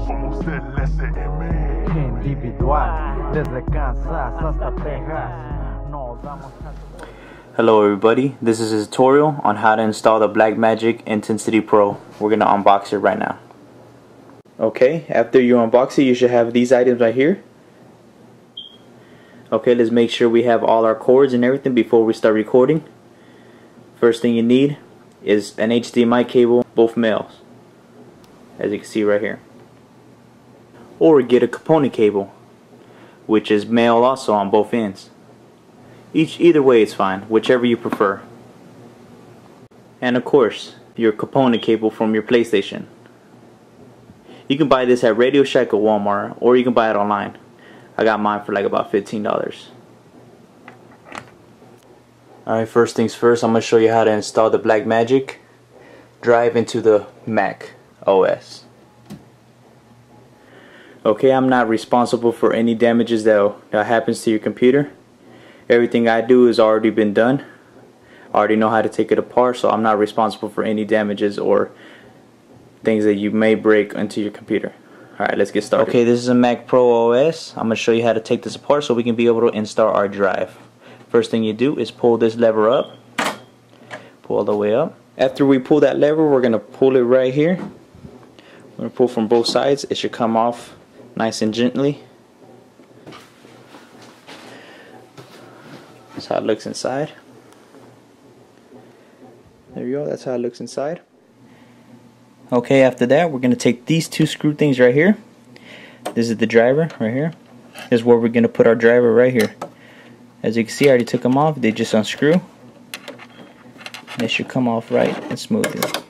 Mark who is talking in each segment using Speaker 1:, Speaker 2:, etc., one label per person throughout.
Speaker 1: somos el SM. Individual, desde Kansas hasta Texas. No damos.
Speaker 2: Hello everybody, this is a tutorial on how to install the Blackmagic Intensity Pro. We're going to unbox it right now. Okay, after you unbox it, you should have these items right here. Okay, let's make sure we have all our cords and everything before we start recording. First thing you need is an HDMI cable, both males, as you can see right here. Or get a component cable, which is male also on both ends. Either way is fine, whichever you prefer. And of course, your component cable from your PlayStation. You can buy this at Radio Shack or Walmart, or you can buy it online. I got mine for like about $15. Alright, first things first, I'm going to show you how to install the Blackmagic drive into the Mac OS. Okay, I'm not responsible for any damages that happens to your computer. Everything I do has already been done. I already know how to take it apart, so I'm not responsible for any damages or things that you may break into your computer. Alright, let's get started. Okay, this is a Mac Pro OS. I'm going to show you how to take this apart so we can be able to install our drive. First thing you do is pull this lever up. Pull all the way up. After we pull that lever, we're going to pull it right here. We're going to pull from both sides. It should come off nice and gently. That's how it looks inside. There you go, that's how it looks inside. Okay, after that we're going to take these two screw things right here. This is the driver right here. This is where we're going to put our driver right here. As you can see, I already took them off. They just unscrew. They should come off right and smoothly.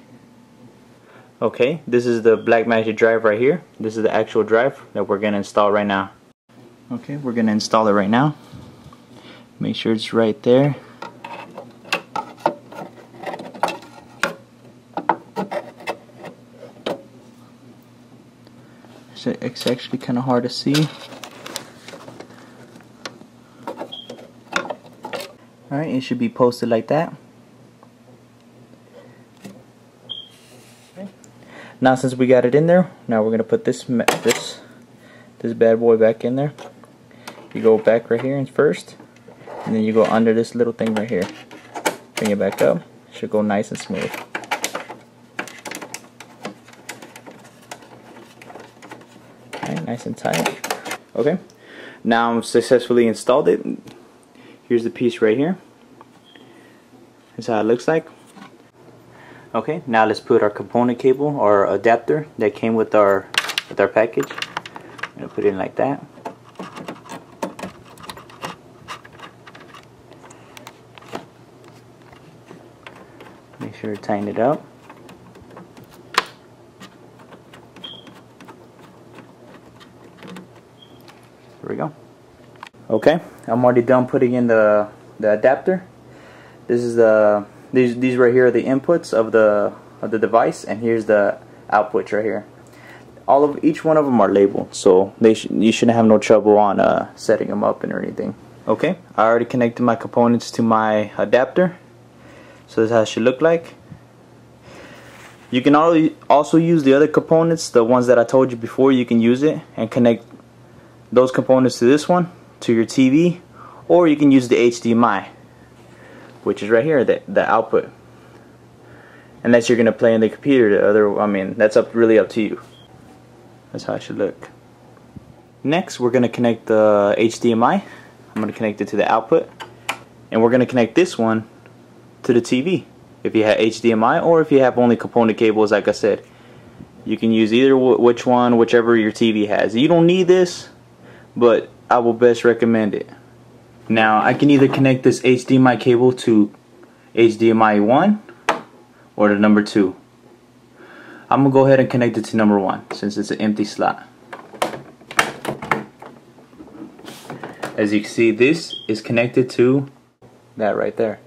Speaker 2: Okay, this is the Blackmagic drive right here. This is the actual drive that we're going to install right now. Okay, we're going to install it right now. Make sure it's right there. It's actually kind of hard to see. Alright, it should be posted like that. Okay. Now since we got it in there, now we're going to put this bad boy back in there. You go back right here and first. And then you go under this little thing right here. Bring it back up. It should go nice and smooth. Alright, nice and tight. Okay. Now I've successfully installed it. Here's the piece right here. That's how it looks like. Okay, now let's put our component cable or adapter that came with our package. I'm gonna put it in like that. Make sure to tighten it up. There we go. Okay, I'm already done putting in the adapter. This is these right here are the inputs of the device, and here's the outputs right here. Each one of them are labeled, so you shouldn't have no trouble on setting them up and or anything. Okay, I already connected my components to my adapter. So this is how it should look like. You can also use the other components, the ones that I told you before. You can use it and connect those components to this one, to your TV, or you can use the HDMI, which is right here, the output. Unless you're gonna play in the computer, that's really up to you. That's how it should look. Next, we're gonna connect the HDMI. I'm gonna connect it to the output, and we're gonna connect this one to the TV. If you have HDMI or if you have only component cables, like I said, you can use either whichever your TV has. You don't need this, but I will best recommend it. Now I can either connect this HDMI cable to HDMI 1 or the number 2. I'm gonna go ahead and connect it to number 1 since it's an empty slot. As you can see, this is connected to that right there.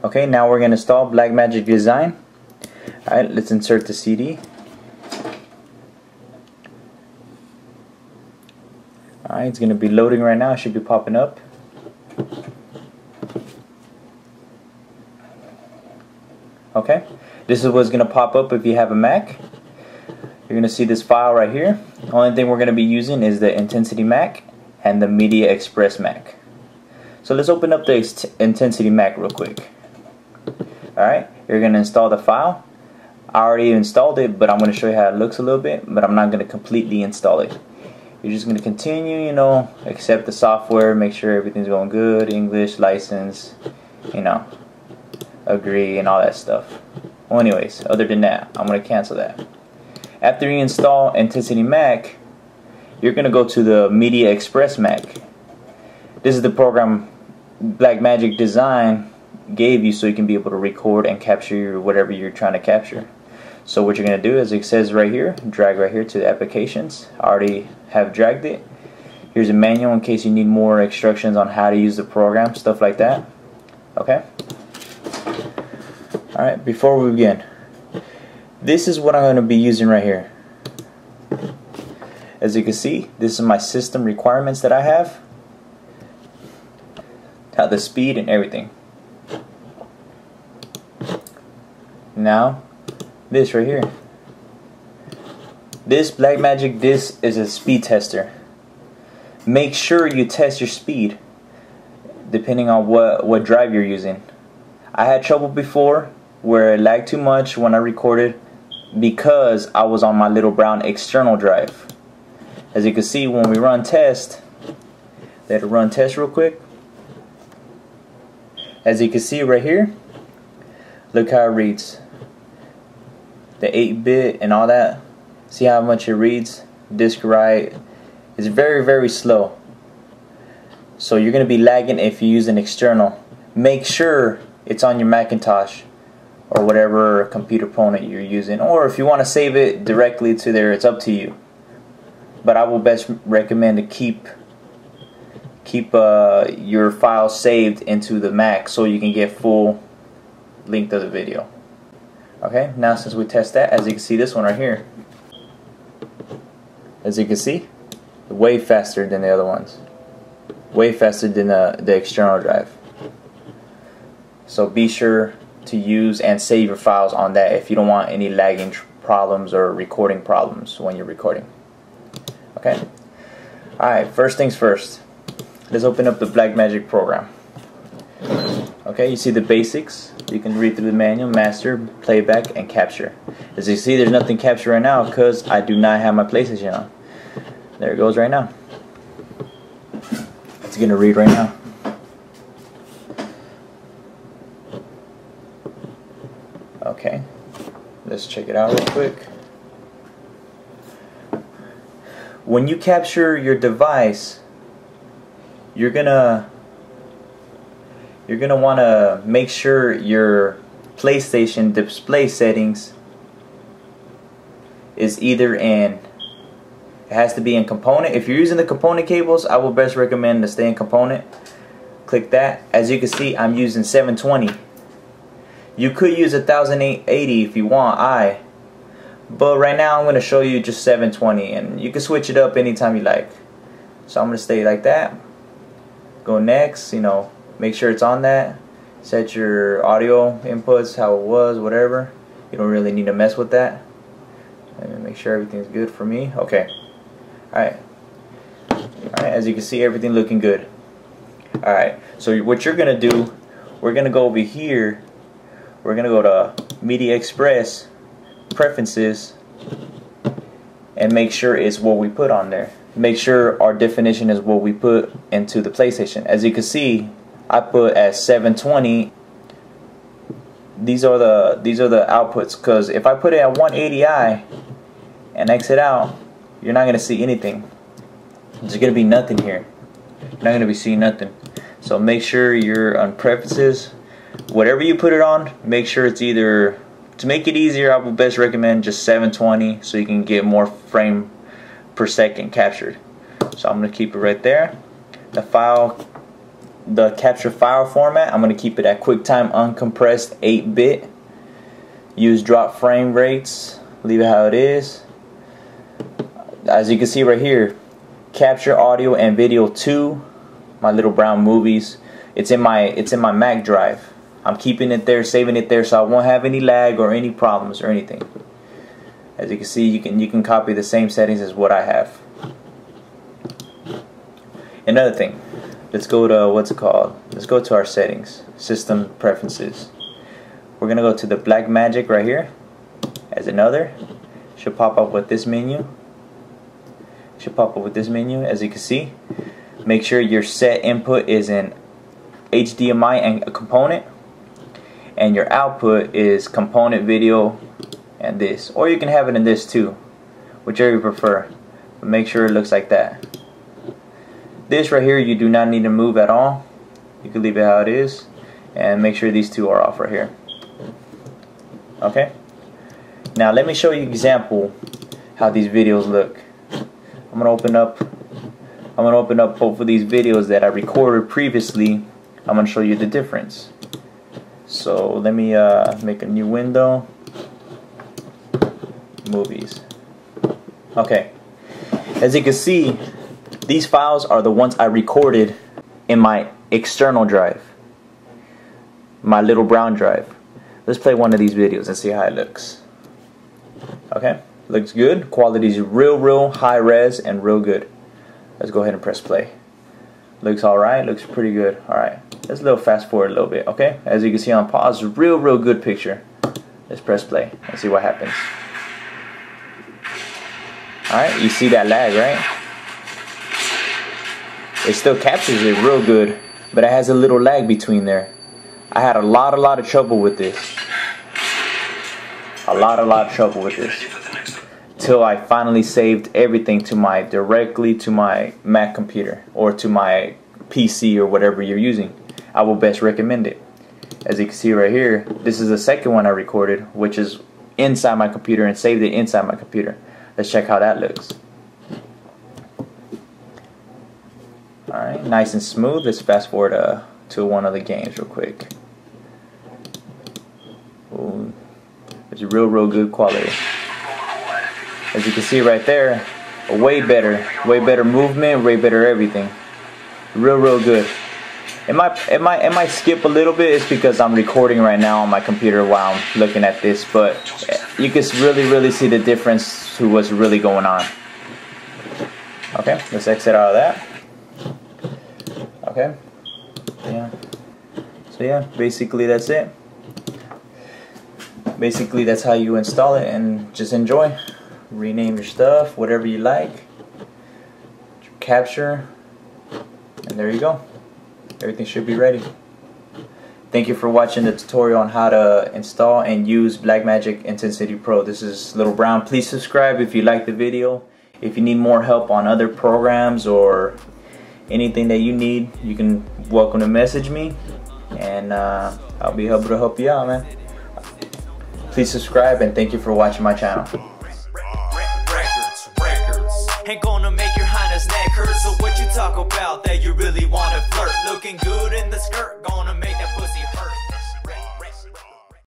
Speaker 2: Okay, now we're going to install Blackmagic Design. Alright, let's insert the CD. Alright, it's going to be loading right now. It should be popping up. Okay, this is what's going to pop up if you have a Mac. You're going to see this file right here. The only thing we're going to be using is the Intensity Mac and the Media Express Mac. So let's open up the Intensity Mac real quick. Alright, you're going to install the file. I already installed it, but I'm going to show you how it looks a little bit, but I'm not going to completely install it. You're just going to continue, you know, accept the software, make sure everything's going good, English, license, you know, agree and all that stuff. Well, anyways, other than that, I'm going to cancel that. After you install Intensity Mac, you're going to go to the Media Express Mac. This is the program Blackmagic Design gave you so you can be able to record and capture whatever you're trying to capture. So what you're going to do, as it says right here, drag right here to the applications. I already have dragged it. Here's a manual in case you need more instructions on how to use the program, stuff like that. Okay? Alright, before we begin, this is what I'm going to be using right here. As you can see, this is my system requirements that I have. The speed and everything. Now, this right here. This Blackmagic disc is a speed tester. Make sure you test your speed depending on what drive you're using. I had trouble before where it lagged too much when I recorded because I was on my little brown external drive. As you can see, when we run test, let it run test real quick. As you can see right here, look how it reads. The 8-bit and all that. See how much it reads? Disk write is very, very slow. So you're going to be lagging if you use an external. Make sure it's on your Macintosh or whatever computer opponent you're using. Or if you want to save it directly to there, it's up to you. But I will best recommend to keep your file saved into the Mac so you can get full length of the video. Okay, now since we test that, as you can see this one right here, as you can see, way faster than the other ones, way faster than the external drive. So be sure to use and save your files on that if you don't want any lagging problems or recording problems when you're recording. Okay, alright, first things first, let's open up the Blackmagic program. Okay, you see the basics. You can read through the manual, master, playback, and capture. As you see, there's nothing captured right now because I do not have my PlayStation on. There it goes right now. It's going to read right now. Okay, let's check it out real quick. When you capture your device, you're gonna want to make sure your PlayStation display settings is either in, it has to be in component. If you're using the component cables, I would best recommend to stay in component. Click that. As you can see, I'm using 720. You could use 1080 if you want, but right now I'm going to show you just 720, and you can switch it up anytime you like. So I'm going to stay like that. Go next, you know, make sure it's on that. Set your audio inputs how it was, whatever. You don't really need to mess with that. And make sure everything's good for me. Okay. Alright. Alright, as you can see, everything looking good. Alright, so what you're going to do, we're going to go over here. We're going to go to Media Express, Preferences, and make sure it's what we put on there. Make sure our definition is what we put into the PlayStation. As you can see, I put as 720. These are the outputs, because if I put it at 180i and exit out, you're not going to see anything. There's going to be nothing here. You're not going to be seeing nothing. So make sure you're on Preferences. Whatever you put it on, make sure it's either, to make it easier, I would best recommend just 720 so you can get more frame per second captured. So I'm going to keep it right there. The capture file format, I'm going to keep it at QuickTime uncompressed 8-bit. Use drop frame rates, leave it how it is. As you can see right here, capture audio and video to my little brown movies. It's in my Mac drive. I'm keeping it there, saving it there, so I won't have any lag or any problems or anything. As you can see, you can copy the same settings as what I have. Another thing, let's go to let's go to our settings, system preferences. We're gonna go to the blackmagic right here as another. Should pop up with this menu. As you can see, make sure your set input is in HDMI and a component, and your output is component video and this, or you can have it in this too, whichever you prefer, but make sure it looks like that. This right here you do not need to move at all. You can leave it how it is, and make sure these two are off right here. Okay, now let me show you an example how these videos look. I'm gonna open up both of these videos that I recorded previously. I'm gonna show you the difference. So let me make a new window. Movies. Okay, as you can see, these files are the ones I recorded in my external drive, my little brown drive. Let's play one of these videos and see how it looks. Okay, looks good. Quality is real high res and real good. Let's go ahead and press play. Looks alright, looks pretty good. Alright, let's fast forward a little bit. Okay, as you can see on pause, real good picture. Let's press play and see what happens. Alright, you see that lag, right? It still captures it real good, but it has a little lag between there. I had a lot of trouble with this. A lot of trouble with this. Till I finally saved everything to directly to my Mac computer or to my PC or whatever you're using. I will best recommend it. As you can see right here, this is the second one I recorded, which is inside my computer, and saved it inside my computer. Let's check how that looks. Alright, nice and smooth. Let's fast forward to one of the games real quick. Ooh, it's real good quality. As you can see right there, way better movement, way better everything. Real good. It might skip a little bit. It's because I'm recording right now on my computer while I'm looking at this, but you can really see the difference to what's really going on. Okay, let's exit out of that. Okay, yeah. So yeah, basically that's it. Basically that's how you install it, and just enjoy. Rename your stuff, whatever you like. Capture, and there you go. Everything should be ready. Thank you for watching the tutorial on how to install and use Blackmagic Intensity Pro. This is Little Brown. Please subscribe if you like the video. If you need more help on other programs or anything that you need, you can welcome to message me, and I'll be able to help you out, man. Please subscribe, and thank you for watching my channel.
Speaker 3: Ain't gonna make your highness neck hurt. So what you talk about that you really wanna flirt? Looking good in the skirt, gonna make that pussy hurt.